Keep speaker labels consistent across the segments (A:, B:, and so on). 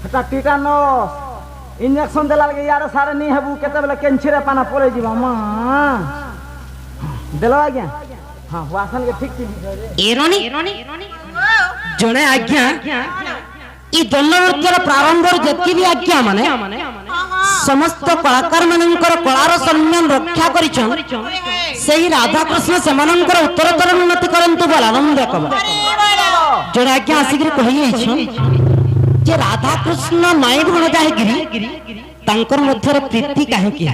A: এটা টিটানস इंजेक्शन देला लगे यार सारे नहीं हेबू केते बेले कैंसर पाना पड़े जीवा मां देला आज्ञा हां वासन के ठीक ठीक
B: एरोनी जणे आज्ञा ई दंडनृत्यर प्रारंभ जति भी आज्ञा माने समस्त कलाकार मानकर कलार सम्मान रक्षा करिछन सेही राधा कृष्ण समानकर उत्तरोत्तर उन्नति करंतु बोल आनंद कब जणे आज्ञा आसिगिर कहि छन जे राधा कृष्ण माई भण जाहे गिरी तांकर मध्य प्रीति काहे की
C: ये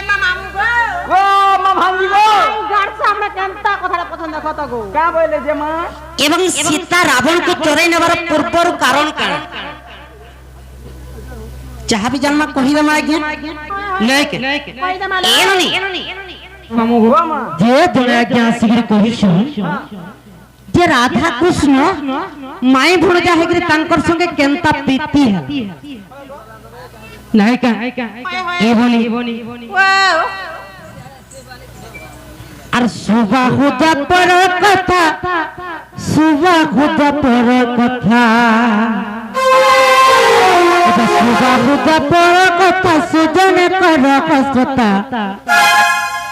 C: मामू गो
A: ओ मा भांगी गो
C: गाड़ सामने केमता कथा पसंद देखत गो
A: का बोले जे मां
B: एवं सीता रावण को चोरई नेबार पूर्वर कारण काण चाहा भी जन्म कहिबे मा आज्ञा नै के
C: कहि दे माले
B: एननी
A: मामू गो मां
B: जे जणे आज्ञा आसिगिर कहिछु जे राधा कृष्ण माई भणजा हेगरी तांकर संगे केनता प्रीति है नाही का एवनी
C: वाओ
B: আর সুবাহুদা পর কথা সুবাহুদা পর কথা এটা সুবাহুদা পর কথা সুজনে কর কথা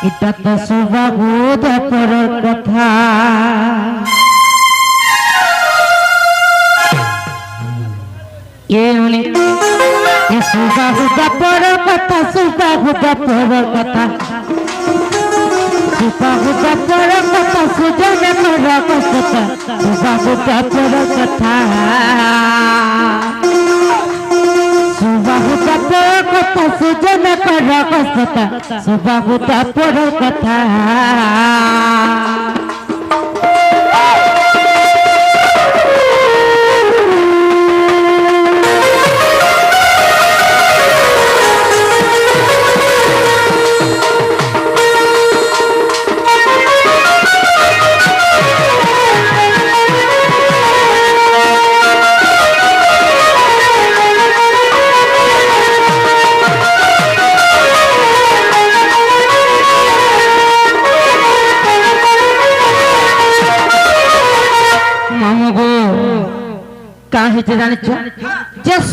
B: এটা তো সুবাহুদা পর কথা এমনি এ সুবাহুদা পর কথা সুবাহুদা পর কথা सुबाहुदा पर कथा सुजने कर कथा सुबाहुदा पर कथा सुबाहुदा पर कथा सुजने कर कथा सुबाहुदा पर कथा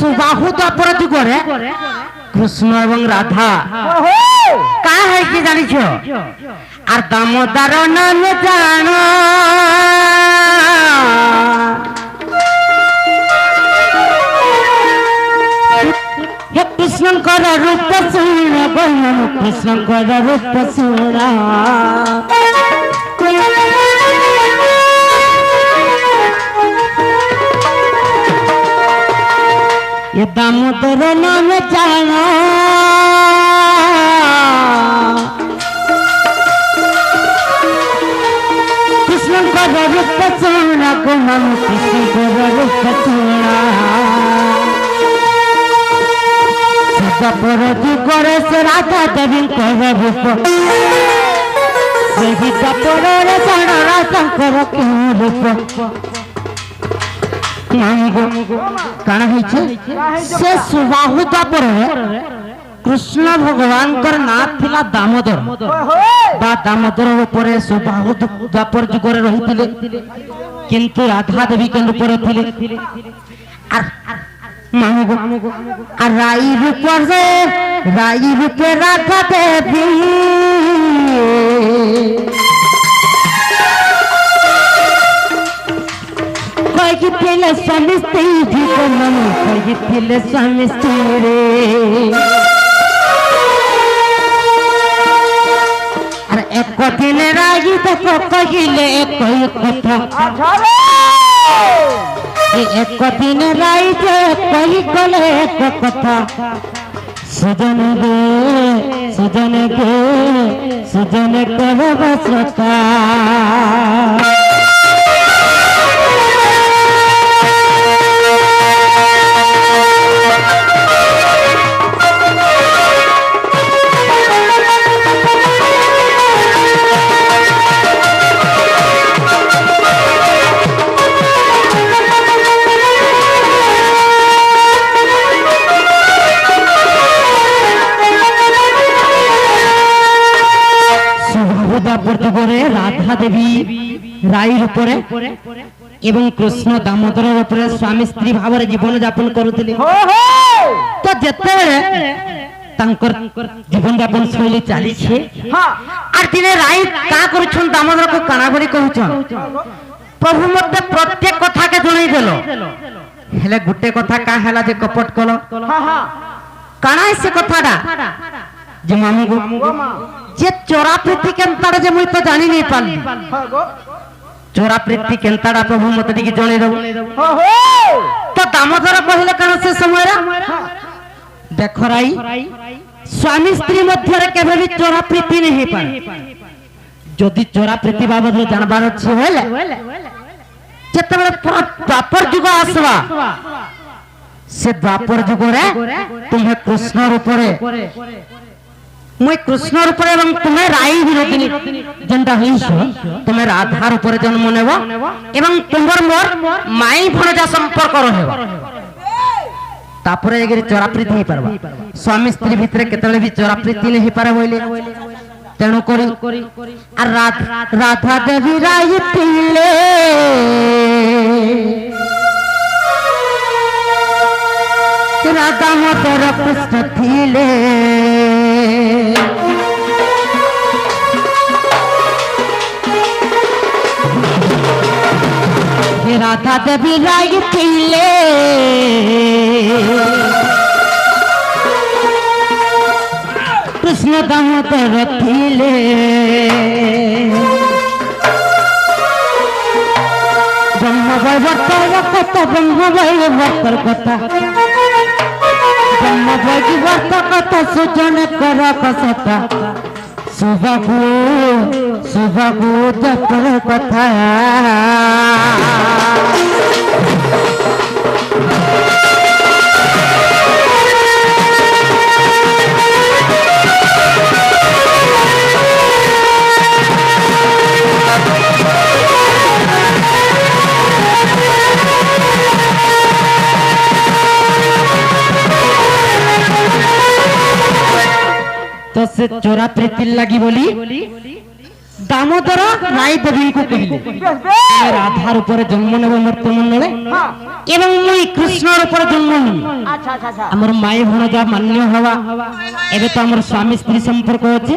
B: सुबाहुदा पर जुगरे कृष्ण एवं राधा का है कि जानी छो आर दामोदर नाम जानो हे कृष्ण कर रूप सुन बहन कृष्ण कर रूप सुना ये दामोदर नाम जानो कृष्ण का रूप सोना को मन कृष्ण का रूप सोना सदा पर जुगरे से राधा देवी कर रूप सही पर जाना शंकर के रूप काना से सुबाहुदा पर कृष्ण भगवान कर नाम थिला दामोदर बा दामोदर ऊपर सुबाहुदा पर जुगरे रहिथिले किंतु राधा देवी के ऊपर थिले आ राई रूप राधा देवी कहिथिले स्वामी स्त्री जीवन कहिथिले स्वामी स्त्री रे अरे एक दिन रागी देखो कहिले कोई कथा एक दिन राई जे कोई कले एक कथा सुजन कर बसता राधा देवी राई ऊपर এবং কৃষ্ণ দামোদরের উপরে স্বামী স্ত্রী ভাବରେ জীবন যাপন করুଥିଲେ
A: हो हो
B: তো যেତେବେଳେ ତାଙ୍କର ଜୀବନ ଯାପନ ଶୈଳୀ ଚାଲିଛି
A: हाँ
B: আর দিনে রাই কা କରୁଛନ୍ ଦାମୋଦରକୁ କାଣା ବୋଲି କହୁଛନ୍ ପ୍ରଭୁ ମତେ ପ୍ରତ୍ୟେକ କଥାକେ ଜଣେଇ ଦେଲ ହେଲେ ଗୋଟେ କଥା କା ହେଲା ଯେ କପଟ କଲ
A: हाँ हाँ
B: କାଣା ସେ କଥାଟା ଯେ ମାମୁଙ୍କୁ
A: वो माँ
B: ଯେ ଚୋରା ପ୍ରୀତି କେନ୍ତାଟା ଯେ ମୁଇଁ ତ ଜାଣି ନେଇ ପାରିଲି
A: हाँ गो
B: ଚୋରା ପ୍ରୀତି କେନ୍ତାଟା ପ୍ରଭୁ ମତେ ଟିକେ ଜଣେଇ ଦବ
A: हो हो
B: ତ ଦାମୋଦର କହିଲେ କାଣା ସେ ସମୟରେ ଦେଖ ରାଇ ସ୍ୱାମୀ ସ୍ତ୍ରୀ ମଧ୍ୟରେ କେବେ ବି ଚୋରା ପ୍ରୀତି नहीं ହେଇପାରେ ଯଦି ଚୋରା ପ୍ରୀତି ବାବଦରେ ଜାଣବାର ଅଛି ହେଲେ ଯେତେବେଳେ ଦ୍ୱାପର ଯୁଗ ଆସିବା ସେ ଦ୍ୱାପର ଯୁଗରେ ତୁମେ କୃଷ୍ଣ ରୂପରେ ମୁଇଁ କୃଷ୍ଣ ରୂପରେ ଏବଂ ତୁମେ ରାଇ ବିରୋଧିନୀ ଯେନ୍ଟା ହେଇଛ ତୁମେ ରାଧା ରୂପରେ ଜନ୍ମ ନେବ ଏବଂ ତୁମର ମୋର ମାଇ ଭଣଜା ସମ୍ପର୍କ ରହିବ ତାପରେ ଏଗିରି ଚୋରା ପ୍ରୀତି ହେଇପାରବା ସ୍ୱାମୀ ସ୍ତ୍ରୀ ଭିତରେ କେତେବେଳେ ବି ଚୋରା ପ୍ରୀତି नहीं ହେଇପାରେ ବୋଇଲେ ତେଣୁ କରି আর রাধা দেবী রাই পিলে রাধা মতর কৃষ্ণ থিলে রাধা দেবী রাই পিলে কৃষ্ণ দামোদর থিলে ব্রহ্ম বৈবর্তর কথা ব্রহ্ম বৈবর্তর কথা ব্রহ্ম বৈবর্ত কথা সুজন কর কথা শুভগু যতর কথা तो से चोरा प्रीति लगी बोली दामोदर राय देवी को कहले राधार ऊपर जन्म नेब मृत्यु मंडले एवं मुई कृष्ण ऊपर जन्म नी
A: अच्छा अच्छा अच्छा
B: हमर माई भणजा मान्य हवा एबे तो हमर स्वामी स्त्री संपर्क होचे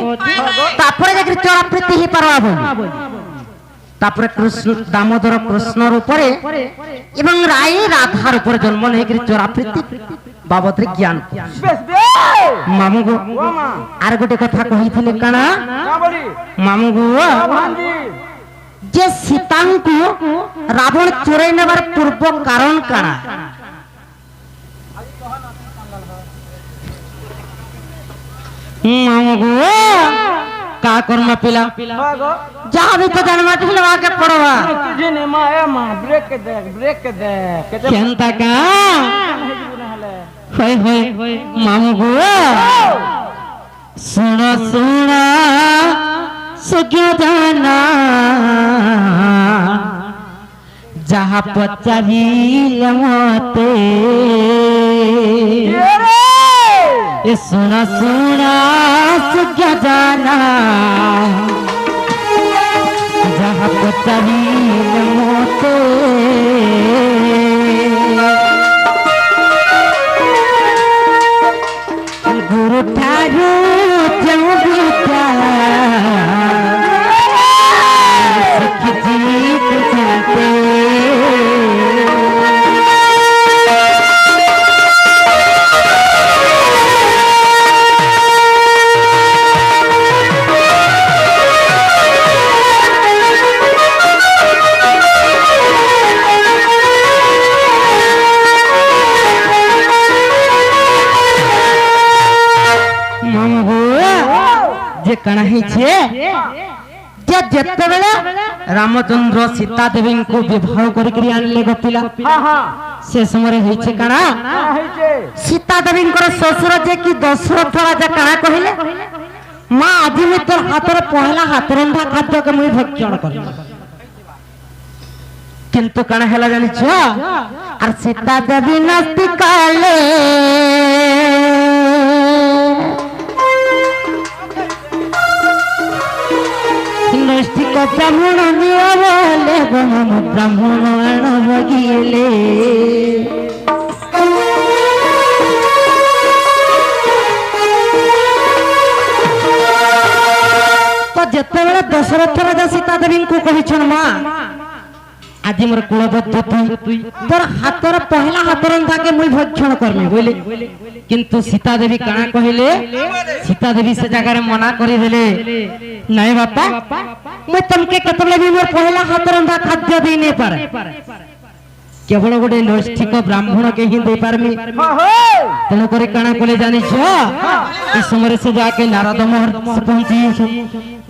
B: तापर जे चोरा प्रीति ही परवा बोली तापर कृष्ण दामोदर कृष्ण ऊपर एवं राय राधार ऊपर जन्म नै कि चोरा प्रीति बाबत रे ज्ञान
A: बेस बे
B: मामू गो
A: वो माँ
B: आर गोटे कथा कहिथिले काना
A: क्या बोली
B: मामू गो
A: भांजी
B: जे सीतांकु रावण चोरै नेबार पूर्व कारण काना मामू गो का कर्म पिला
A: हाँ गो
B: जहाँ भी तो जन्म लगा के पड़वा
A: तुझे ने माँ ए माँ ब्रेक दे कहते
B: केंता का होय होय मामू गो सुन सुन सुज्ञ जाना जहाँ पचारिल मते ए सुन सुन सुज्ञ जाना जहाँ पचारिल मते गुरु ठारू जब जीत जाते जे कणा हिछे जे जेतेबेले रामचंद्र सीता देवी को विवाह करके आनले गपिला
A: हाँ हाँ
B: से समय हिछे कणा सीता देवी को ससुर जे कि दशरथ राजा कणा कहिले मां आज मी तोर हातर पहला हाथ रंधा खाद्य के मुई भक्षण कर किंतु कणा हैला जानि छ आर सीता देवी नास्ति काले নৈষ্ঠিক ব্রাহ্মণ নিয়ে বলে গো মাম ব্রাহ্মণ আনব গিলে তো যেতবেলে দশরথ রাজা সীতা দেবীଙ୍କୁ କହିଛନ୍ মা আজি মোর কুলবদ্ধ তুই তোর হাতর পহলা হাত রন্ধাকে মুই ভক্ষণ করমি বলে কিন্তু সীতা দেবী কাଣା কহিলে সীতা দেবী সে জায়গায় মনা করে দিলে নাই বাপা মুই তমকে কেতলে বি মোর পহলা হাত রন্ধা খাদ্য দেই নে পারে কেবল গোটে নৈষ্ঠিক ব্রাহ্মণ কে হি দেই পারমি তেণু করে কাଣା কলে জানিছ এই সময় সে যাকে নারদ মহর্ষি পৌঁছি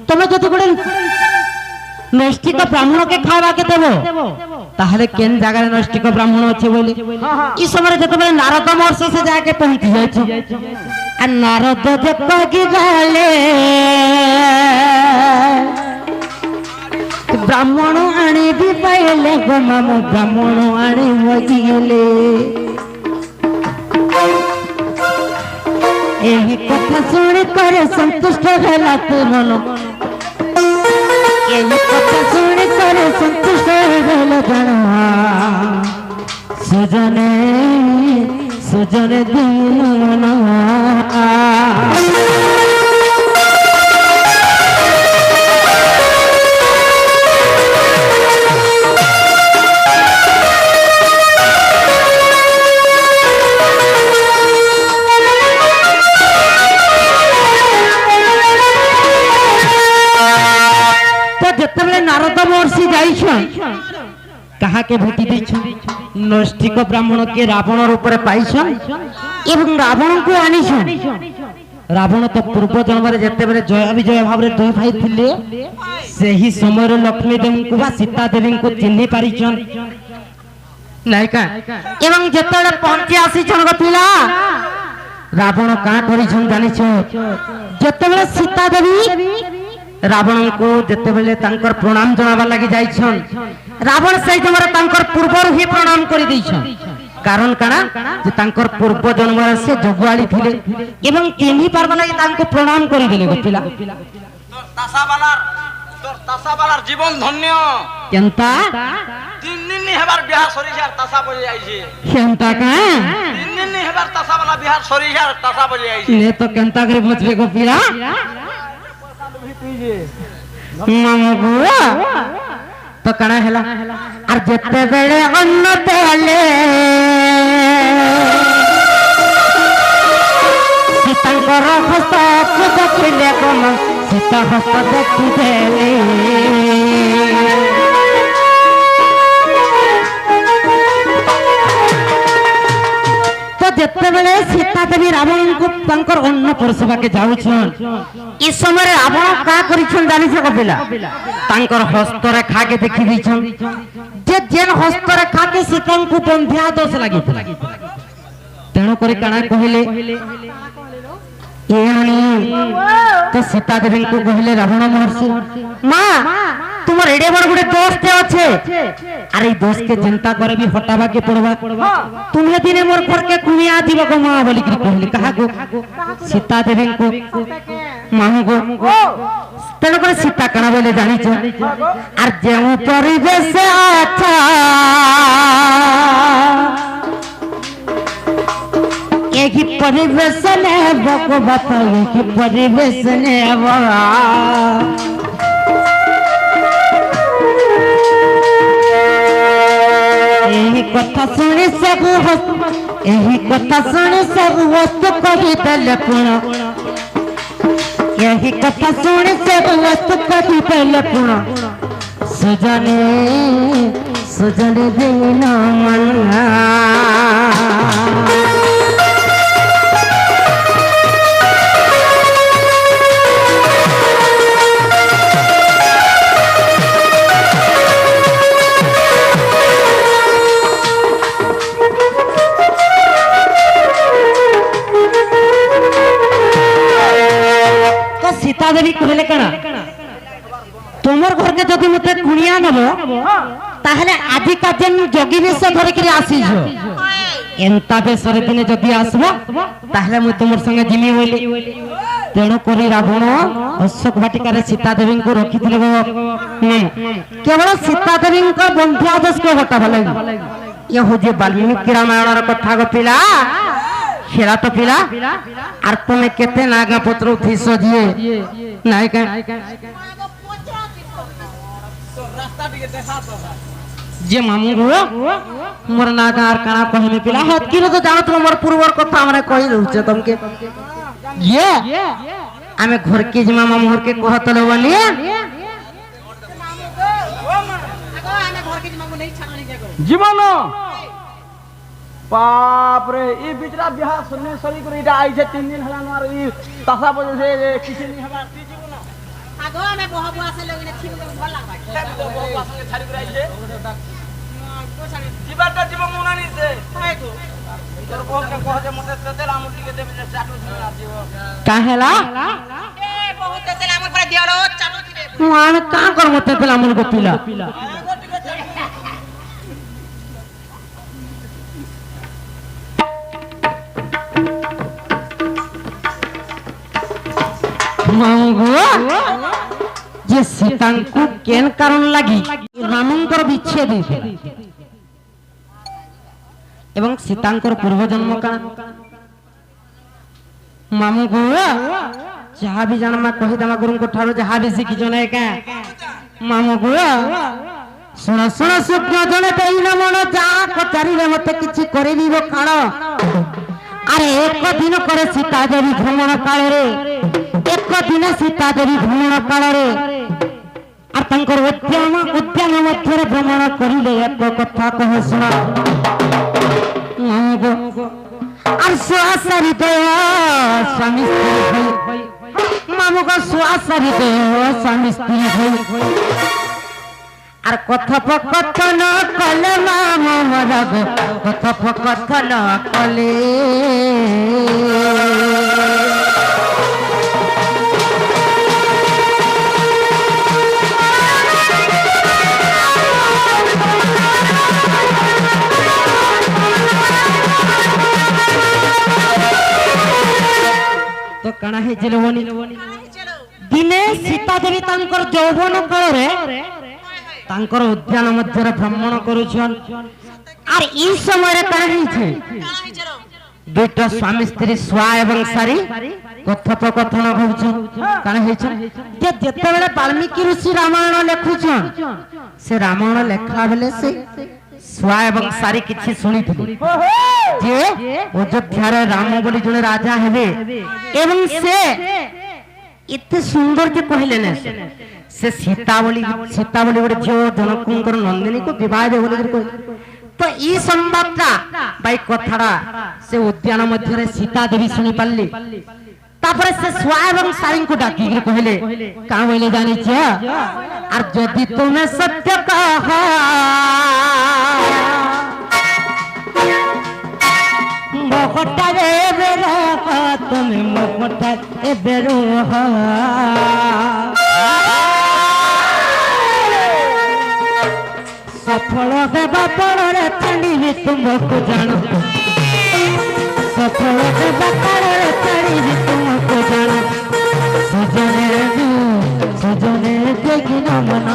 B: তুমি যদি গোটে নৈষ্ঠিক ব্রাহ্মণকে খাওয়াকে দেব তাহলে কেন জায়গায় নৈষ্ঠিক ব্রাহ্মণ আছে বলে এই সময় যেতবে নারদ মহর্ষি সে জায়গায় পৌঁছি যাইছে আর নারদ যে কহি গলে ব্রাহ্মণ আনিবি পাইলে গো মাম ব্রাহ্মণ আনি গিলে এই কথা শুনি করে সন্তুষ্ট হেলা তু মন এই কথা শুনি করে সন্তুষ্ট হল জানা সুজনে সুজনে দিন মন নারদ মহর্ষি যাইছন কাহাকে ভেটি দিছন নৈষ্ঠিক ব্রাহ্মণ কে রাবণর উপরে পাইছন এবং রাবণকে আনিছন রাবণ তো পূর্ব জন্মরে যেতেবেলে জয় বিজয় ভাবে দুই ভাই ଥିଲେ ସେହି ସମୟରେ ଲକ୍ଷ୍ମୀ ଦେବୀଙ୍କୁ ବା ସୀତା ଦେବୀଙ୍କୁ ଚିହ୍ନି ପାରିଛନ ନାଇକା ଏବଂ ଯେତେବେଳେ ପହଞ୍ଚି ଆସିଛନ ପିଲା ରାବଣ କାଁ କରିଛନ ଜାଣିଛ ଯେତେବେଳେ ସୀତା ଦେବୀ रावण को जेतेबेले तांकर प्रणाम जणाबा लागि जाइछन रावण सही जमरे तांकर पूर्वर ही प्रणाम करि दैछन कारण काना जे तांकर पूर्व जन्म से जगवाली थिले एवं केनी पारबा लागि तांको प्रणाम करि देले गपिला
A: तोर तासाबालार जीवन धन्य
B: केनता
A: 3 दिन हेबार बिहार सरीजार तासा बजे आइछे
B: केनता का
A: 3 दिन हेबार तासाबाला बिहार सरीजार तासा बजे आइछे
B: ने तो केनता करे बचबे गपिला तो कणा हैला और जते बेले अन्न देले सीतांकर हस्त देखिले कोन सीता हस्त देखि देले जेतेबेले सीता देवी रावण को तांकर अन्न परसबा के जाउछन ई समय रावण का करिछन जानि छ कपिला तांकर हस्त रेखा के देखि दिछन जे जेन हस्त रेखा के सीता को बंध्या दोष लागि तेणु करे काना कहिले एनी तो सीता देवी को कहले रावण महर्षि मां तुमर एडे बड़ गुडे दोस्त আছে अरे दोस्त के चिंता करे भी हटाबा के पड़बा तुम्हें दिने मोर घर के कुनिया दिबा को मां बोली के कहले कहा को सीता देवी को मां को तेणु करे सीता कना बोले जानि छ आर जेउ परिवेश अच्छा एक ही परिवेश ने बको बताओ कि परिवेश ने बड़ा यही कथा सुनी सब यही कथा सुनी सब वस्तु कही देले पुण यही कथा सुनी सब वस्तु कही देले पुण सुजने सुजने दिन मना सीता देवी कहले कना तुमर घर के जदि मते कुनिया नबो ताहले आदि का जन जोगी बेश धरि के आसीजो एंता बेसरे दिने जदि आसबो ताहले मु तुमर संगे जिमी होइले ତେଣୁ କରି ରାବଣ ଅଶୋକ ବାଟିକାରେ ସୀତା ଦେବୀଙ୍କୁ ରଖିଥିଲେ କେବଳ ସୀତା ଦେବୀଙ୍କ ବନ୍ଧ୍ୟାଦେଶକୁ ଘଟାବଲେ ଇଏ ହଉଛି ବାଲ୍ମୀକି ରାମାୟଣର କଥା ଗପିଲା ଖେଳା ତ ପିଲା আর তুমি কেতে নাগা পত্র উঠিছ দিয়ে নাই কা যে মামু গো মোর নাগা আর কানা কহিনি পিলা হত কি তো জানো তুমি মোর পূর্বর কথা আমারে কই দউছে তমকে ইয়ে আমি ঘর কি জিমা মামু ঘর কে কহতলে বনি
A: জীবন बाप रे ई बिचरा बिहा सुनने सरी को इटा आई छे 3 दिन हला मार ई तासा बजे से किसी नहीं हमार ती जीवन
C: आगो में बह बुआ से लोग ने छिन के भल लागबा
A: बह संगे छाड़ी कर आई छे जीवाटा जीव मुनानी से हाय को इधर बह के कह दे मते तेला मुटी के दे में चाटू सुन आ जीव
B: काहेला
C: ए बहुत तेला मुट पर दियारो चाटू दिबे
B: माने का कर मते तेला मुन को पिला যে সীতাଙ୍କୁ কেন কারণ লাগি রামଙ୍କର বিচ্ছেদ এবং সীতাଙ୍କର পূর্ব জন্ম কাণ মামু গো যাহা भी জানমা কহি দমা গুরুଙ୍କ ଠାରୁ ଯାହା ବି ଶିଖି ଜଣେ କା ମାମୁ ଗো ଶୁଣ ଶୁଣ ସୁଜ୍ଞ ଜଣେ ଦେଇନ ମନ ଯାହା କଚାରିଲେ ମତେ କିଛି କରିବିବ କାଣ আরে এক দিন করে সীতা দেবী ভ্রমণ কাଳରେ এক দিন সীতা দেবী ভ্রমণ কাଳରେ আর তাঙ্কর উদ্যান মধ্যে ভ্রমণ করিলে এক কথা কহ শোনা আর সুয়াসারি দেহ স্বামী স্ত্রী হই মামুক সুয়াসারি দেহ স্বামী স্ত্রী হই আর কথোপকথন কলে মামু মরগ কথোপকথন কলে তো কানা হেছিল বনি দিনে সীতা দেবী তাঙ্কর যৌবন কাଳରେ তাঙ্কর উদ্যান মধ্যে ভ্রমণ করুছন আর এই সময় কানা হইছে দুইটা স্বামী স্ত্রী সোয়া এবং সারি কথোপকথন হউছন কানা হইছে যে যেতেবেলে বাল্মীকি ঋষি রামায়ণ লেখুছন সে রামায়ণ লেখা বেলে সে সোয়া এবং সারি কিছু শুনিଥିଲେ যে অযোধ্যার রাম বলি জনে রাজা হেবে এবং সে এতে সুন্দর যে কহিলে না সে সীতা বলি গোটে ঝিও জনকঙ্কর নন্দিনী को विवाह दे बोली কই তো এই সংবাদটা বাই কথাটা সে উদ্যান মধ্যে সীতা দেবী শুনি পারলি তারপরে সে সোয়া এবং সারিଙ୍କୁ ডাকি কহিলে কাঁ বলে জানিছ আর যদি তুমি সত্য কহ মকটা রে বেরো তুমি মকটা এ বেরো সফল হেবা পরে ছাড়িবি তুমকু জানো সফল হেবা পরে ছাড়িবি তুমকু জানো সুজনে দেখি না মনা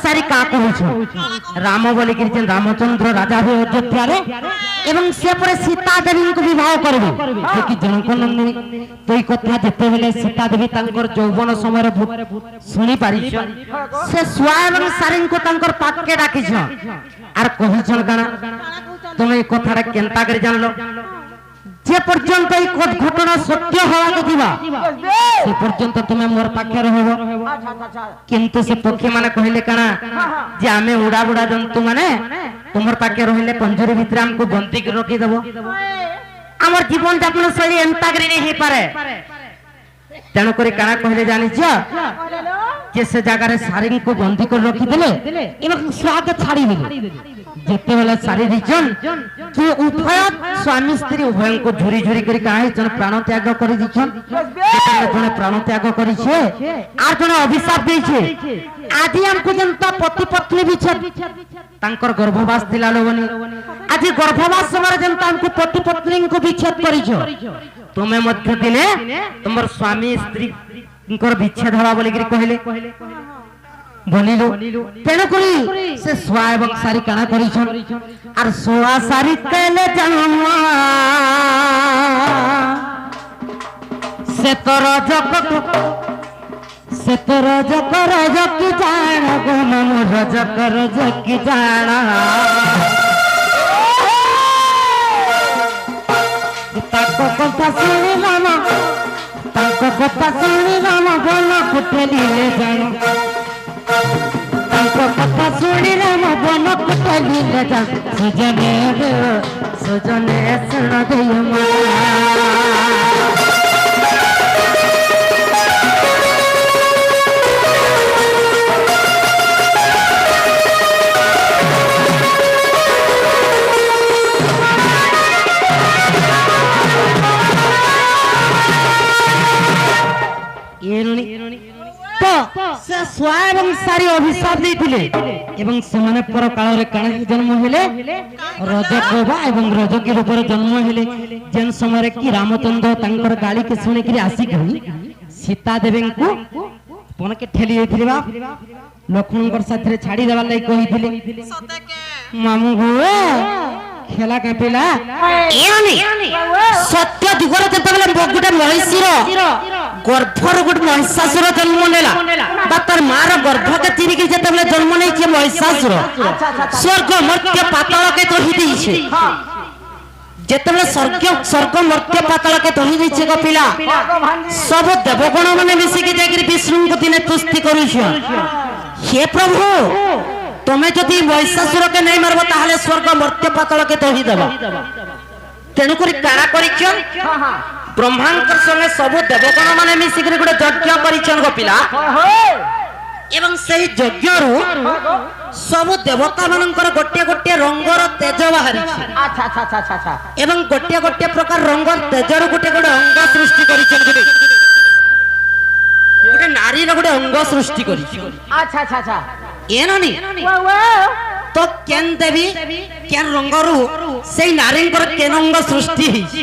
B: সারি কা কহুছ রাম বলি কি রামচন্দ্র রাজা হবে অযোধ্যারে এবং সে পরে সীতা দেবীଙ୍କୁ বিবাহ করবে কি জনক নন্দিনী তুই কথা যেতে বেলে সীতা দেবী তাঙ্কর যৌবন সময়ের শুনি পারিছ সে সোয়া এবং সারিଙ୍କୁ তাঙ্কর পাকে ডাকিছ আর কহিছন কানা তুমি এই কথাটা কেনতা করে জানলো যে পর্যন্ত এই ঘটনা সত্য হওয়াকে দিবা সে পর্যন্ত তুমি মোর পাখে রহব কিন্তু সে পক্ষী মানে কহিলে কানা যে আমি উড়া বুড়া জন্তু মানে তোমার পাখে রহিলে পঞ্জুরি ভিতরে আমাকে বন্দী করে রখি দেব আমার জীবন যাপন শৈলী এন্তা করে নেই পারে তেণু করে কানা কহিলে জানিছ যে সে জায়গায় শাড়িকে বন্দী করে রখিদেলে এবং স্বাকে ছাড়িদেলে যেতবেলে শাড়ি দিছন যে উভয় স্বামী স্ত্রী উভয়ଙ୍କୁ ঝুরি ঝুরি করে কাহে জন প্রাণ ত্যাগ করে দিছন যেতবেলে জনে প্রাণ ত্যাগ করিছে আর জনে অভিশাপ দিয়েছে আদি আমকু জনতা পতি পত্নী বিচ্ছেদ তাঙ্কর গর্ভবাস ଥିଲା লোবনি আজি গর্ভবাস সময় জনতা আমকু পতি পত্নীଙ୍କୁ বিচ্ছেদ করিছ তুমি মধ্য দিনে তোমার স্বামী স্ত্রীଙ୍କର বিচ্ছেদ হওয়া বলি কহিলে বলিলু তেণু করি সে সোয়া এবং সারি কানা করিছন আর সোয়া সারি কেলে জন্ম সে তোর জগত সে তোর জকর জকি জাণ গো মমর জকর জকি জাণ তাক কথা শুনিলাম তাক কথা শুনিলাম বল কুটেলিলে জাণ তাক কথা শুনিলাম বল কুটেলিলে জাণ সুজনে শুণ দেয় মা অভিশাপ দিয়ে এবং সেমানে পর কাଳରେ কাଣା জন্ম হেলে রজকবা এবং রজকী রূপরে জন্ম হেলে যেন সময় কি রামচন্দ্র তাঙ্কর গালি কে শুনিকি আসিকি সীতা দেবীଙ୍କୁ পনকে ঠেলি ଦେଇଥିଲେ ବା লক্ষ্মণଙ୍କର ସାଥିରେ ଛାଡି ଦେବାର ଲାଗି କହିଥିଲେ ମାମୁ ହୁଏ খেলা কাঁপিলা সত্য যুগরে যেতবেলে গোটে মহিষীর গর্ভর গোটে মহিষাসুর জন্ম নেলা বা তার মার গর্ভকে চিনিকি যেতবেলে জন্ম নেইছে মহিষাসুর স্বর্গ মর্ত্য পাতালকে দহি দিয়েছে যেতবেলে স্বর্গ মর্ত্য পাতালকে দহি দিয়েছে কপিলা সব দেবগণ মানে মিশিকি যাই বিষ্ণুকে দিনে তুষ্টি করুছ হে প্রভু তুমি যদি মহিষাসুরকে নেই মারব তাহলে স্বর্গ মর্ত্য পাতালকে দহি দেব তেণু করি কারা করিছন ব্রহ্মাঙ্কর সঙ্গে সবু দেবগণ মানে মিশিকি গোটে যজ্ঞ করিছন গোপিলা এবং সেই যজ্ঞরু সবু দেবতা মানଙ୍କର গোটে গোটে রঙর তেজ বাহারিছে এবং গোটে গোটে প্রকার রঙর তেজরু গোটে গোটে অঙ্গ সৃষ্টি করিছন গোটে নারীর গোটে অঙ্গ সৃষ্টি করিছন এননি তো কেন দেবী কেন রঙরু সেই নারীঙ্কর কেন অঙ্গ সৃষ্টি হইছে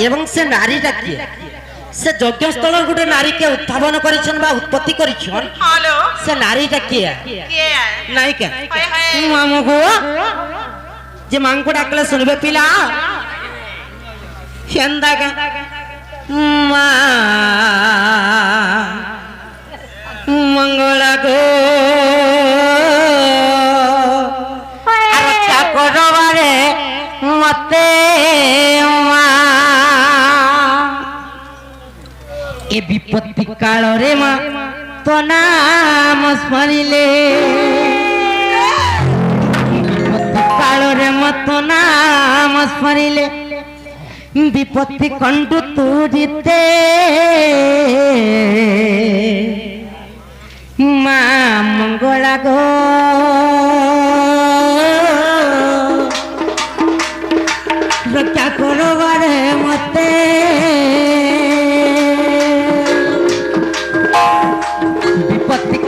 B: এবং সে নারীটা কি সে যজ্ঞস্থল গোটে নারীকে উত্থাপন করেছেন বা উৎপত্তি করেছেন সে নারীটা কি নাই কে মামুগো যে মাংকু ডাকলে শুনবে পিলা হেন্দা কে মা মঙ্গলা গো রক্ষা করবারে মতে মা এ বিপত্তি কাଳରେ মা তো নাম স্মরিলে বিপত্তি কাଳରେ মত নাম স্মরিলে বিপত্তি কণ্ঠু তুরিতে মা মঙ্গলা গো রক্ষা করবারে মতে বিপত্তি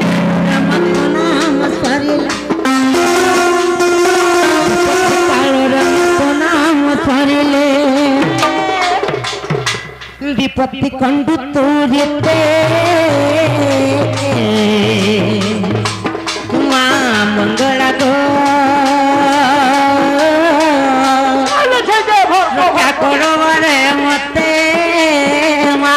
B: মত নাম স্মরিলে কাଳରେ মত নাম স্মরিলে বিপত্তি কণ্ঠু তুরিতে মা মঙ্গলা গো রক্ষা করবারে মতে মা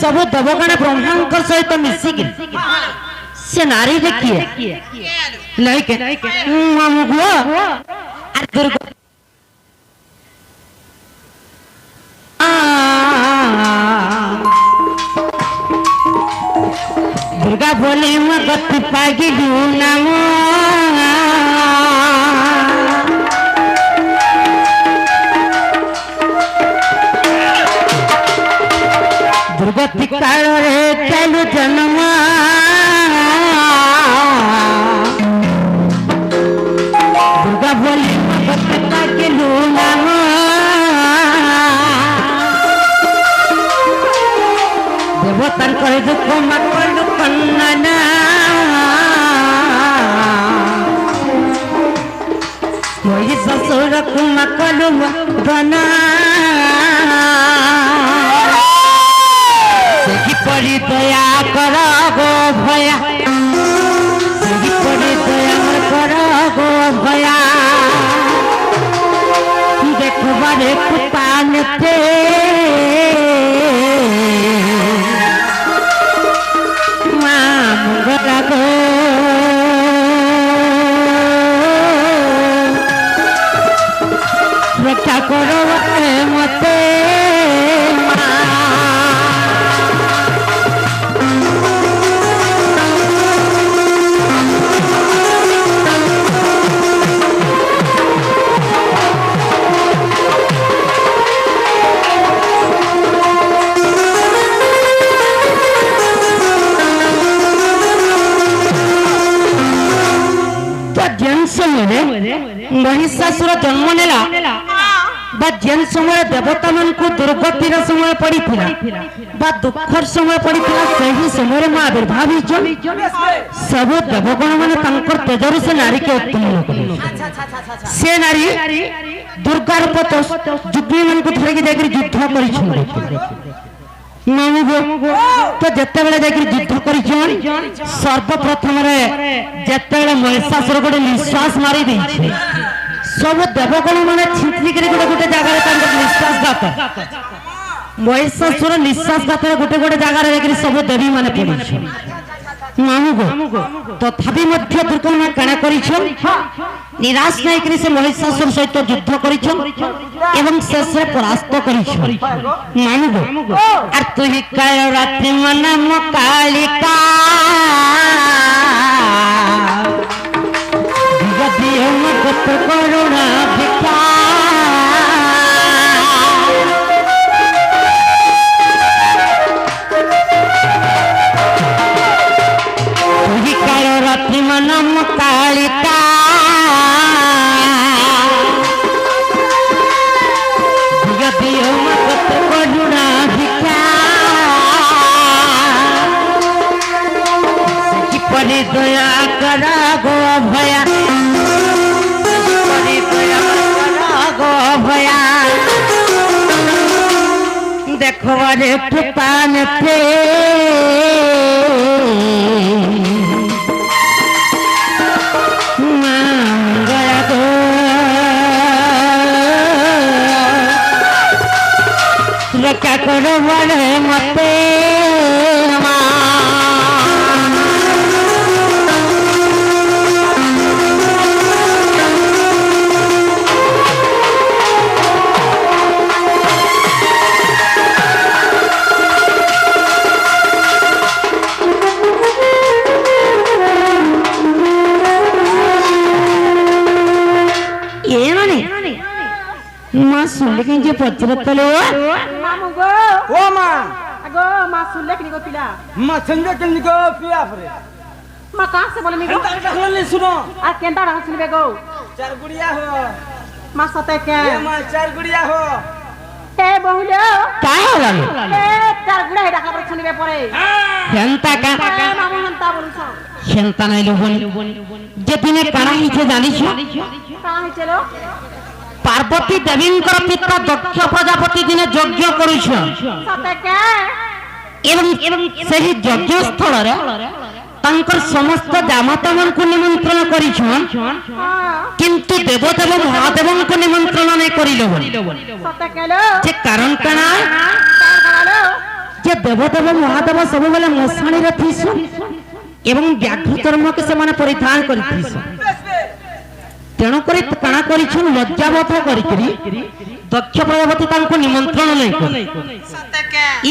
B: सब देवगण ब्रह्मांकर सहित मिसिकी से नारी देखिए नहीं के मामू अरे दुर्गा बोले मगत पागी नाम दुर्गति काल रे चलु जन्म दुर्गा बोले मगत पागी नाम देवतान कहे दुख मकल कन्ना मोई ससुर मकल बना परी दया कर गो भया परी दया कर गो भया देखबारे कुपान थे मंगला गो रक्षा करो मते महिषासुर जन्म नेला बा जेन समय देवता मान को दुर्गतिर समय पड़ी बा दुखर समय पड़ी सही समय में आविर्भाव सब देवगण मान तेजर से नारी के उत्पन्न कले से नारी दुर्गा रूप जुग्नी मान को धरिक जाकर युद्ध कर तो जिते बेले युद्ध कर सर्वप्रथम जिते महिषासुर गोटे निश्वास मारी दे सब देवगण मैंने छिंटिक गोटे गोटे जगह निश्वासघात महिषासुर निश्वासघात गोटे गोटे जगह सब देवी मैंने पड़ी तथापि दुर्गा माँ कणा कर निराश नहीं से महिषासुर सहित युद्ध कर शेष परास्त कर तु काय रात्रि मन कालिका करुणा भिक्षा रात्रि मनम कालिका करुणा भिक्षा परि दया करा गो भया परि दया करा गो भया देखो रे पुपान पे क्या करो बड़े मते सुनले के पचरतलो
C: मामू गो
A: ओ मां
C: अगो मां सुनले के पिला
A: मां संगे के निको पिया परे
C: मां कहां से बोले मिगो
A: ले सुनो
C: आ केंदा रंग सुनबे गो
A: चार गुड़िया हो
C: मां सते के
A: ए मां चार गुड़िया हो
C: ए बहुलो
B: का होला
C: ए चार गुड़ा हेडा का सुनबे परे
B: केंता का
C: मामू हंता बोलछो
B: केंता नै लोबनी जे दिने काना ही छे जानि छ
C: कहां ही चलो
B: पार्वती देवी पिता दक्ष प्रजापति दिन यज्ञ करुछ सही यज्ञ स्थल तांकर समस्त जामाता मान को निमंत्रण करिछन किंतु देवदेव महादेव को निमंत्रण नहीं करिलो जे कारण कना যে দেবদেব মহাদেব ସବୁବେଳେ ମଶାଣିରେ ଥିସନ୍ ଏବଂ ବ୍ୟାଘ୍ର ଚର୍ମକେ ସେମାନେ ପରିଧାନ କରିଥିସନ୍ ତେଣୁ କରି କାଣା କରିଛନ୍ ଲଜ୍ଜାବୋଧ କରିକିରି ଦକ୍ଷ ପ୍ରଜାପତି ତାଙ୍କୁ ନିମନ୍ତ୍ରଣ ନାଇଁ କଲେ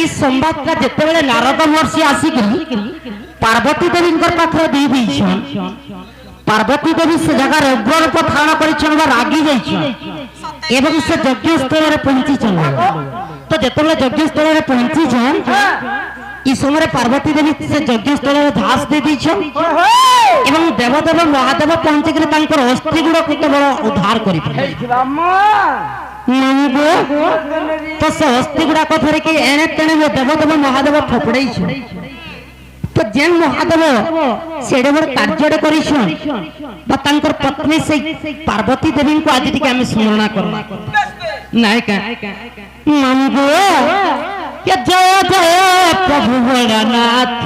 B: ଇ ସମ୍ବାଦଟା ଯେତେବେଳେ ନାରଦ ମହର୍ଷି ଆସିକିରି ପାର୍ବତୀ ଦେବୀଙ୍କର ପାଖରେ ଦେଇ ଦେଇଛନ୍ ପାର୍ବତୀ ଦେବୀ ସେ ଜାଗାରେ ଉଗ୍ରରୂପ ଧାରଣ କରିଛନ୍ ବା ରାଗି ଯାଇଛନ୍ ଏବଂ ସେ ଯଜ୍ଞସ୍ଥଳରେ ପହଞ୍ଚିଛନ୍ ତ ଯେତେବେଳେ ଯଜ୍ଞସ୍ଥଳରେ ପହଞ୍ଚିଛନ୍ ଇ ସମୟରେ ପାର୍ବତୀ ଦେବୀ ସେ ଯଜ୍ଞସ୍ଥଳରେ ଧାସ ଦେଇ ଦେଇଛନ୍ ଏବଂ ଦେବଦେବ ମହାଦେବ ପହଞ୍ଚିକିରି ତାଙ୍କର ଅସ୍ଥି ଗୁଡକୁ କେବଳ ଉଦ୍ଧାର କରିଥିଲେ ତ ସେ ଅସ୍ଥି ଗୁଡାକ ଧରିକି ଏଣେ ତେଣେ ଦେବଦେବ ମହାଦେବ ଫୋପଡେଇଛନ୍ ତ ଯେନ୍ ମହାଦେବ ସେଡେ ବଡ କାର୍ଯ୍ୟଟେ କରିଛନ୍ ବା ତାଙ୍କର ପତ୍ନୀ ସେଇ ପାର୍ବତୀ ଦେବୀଙ୍କୁ ଆଜି ଟିକେ ଆମେ ସ୍ମରଣ କରିବା ନାଇଁ କା ମାମୁଁ के जय जय प्रभु भोलानाथ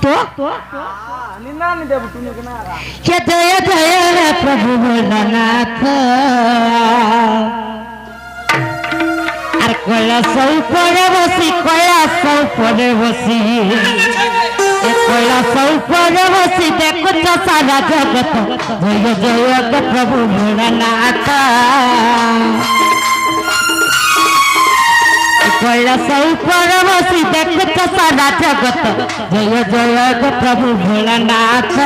B: तो के जय जय प्रभु भोलानाथ আর কৈলাসৌ পরে বসি কৈলাসৌ পরে বসি কৈলাসৌ পরে বসি দেখুছ সারা জগত জয় জয় প্রভু ভোলানাথ কৈলাসৌ পরে বসি দেখুছ সারা জগত জয় জয় প্রভু ভোলানাথ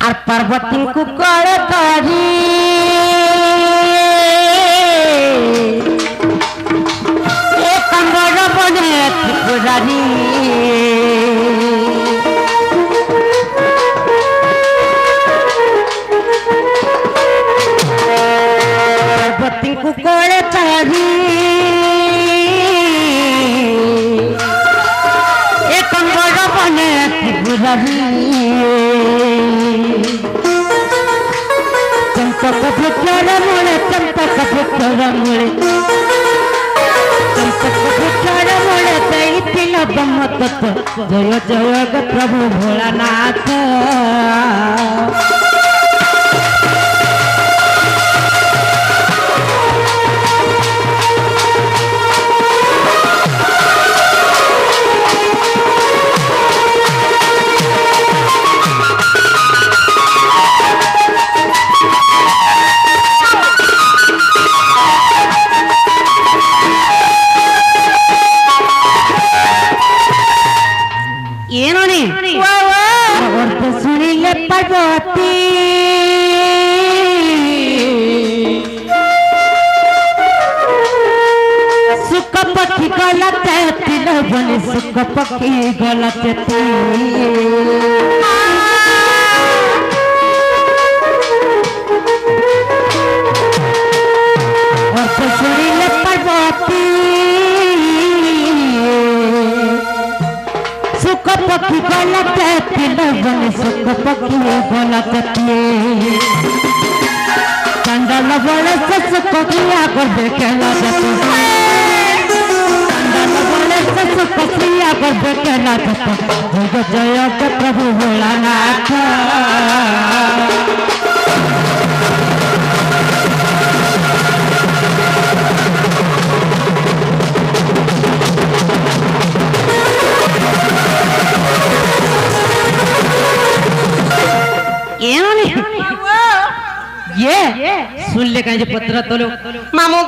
B: আর পার্বতী কু কল ধরি এ কম্বর বনে ত্রিপুরারি পার্বতী কু কল ধরি चंपक भुटर मुळे चंपक भुटर मुळे चंपक भुटर मुळे दैथिल बमत जय जय प्रभु भोलानाथ सुनिले पार्वती सुख पक्षी गलत तिल बने सुख पक्षी गलत सुनिले पार्वती सुख पक्षी गलत तिल बने सुख पक्षी गलत चंडल बड़े से सुख क्रिया कर देखेला जतो चंडल बड़े से सुख क्रिया कर देखेला जतो जय जय प्रभु भोलानाथ ये सुन ले कहीं पत्र तो लो
C: मामू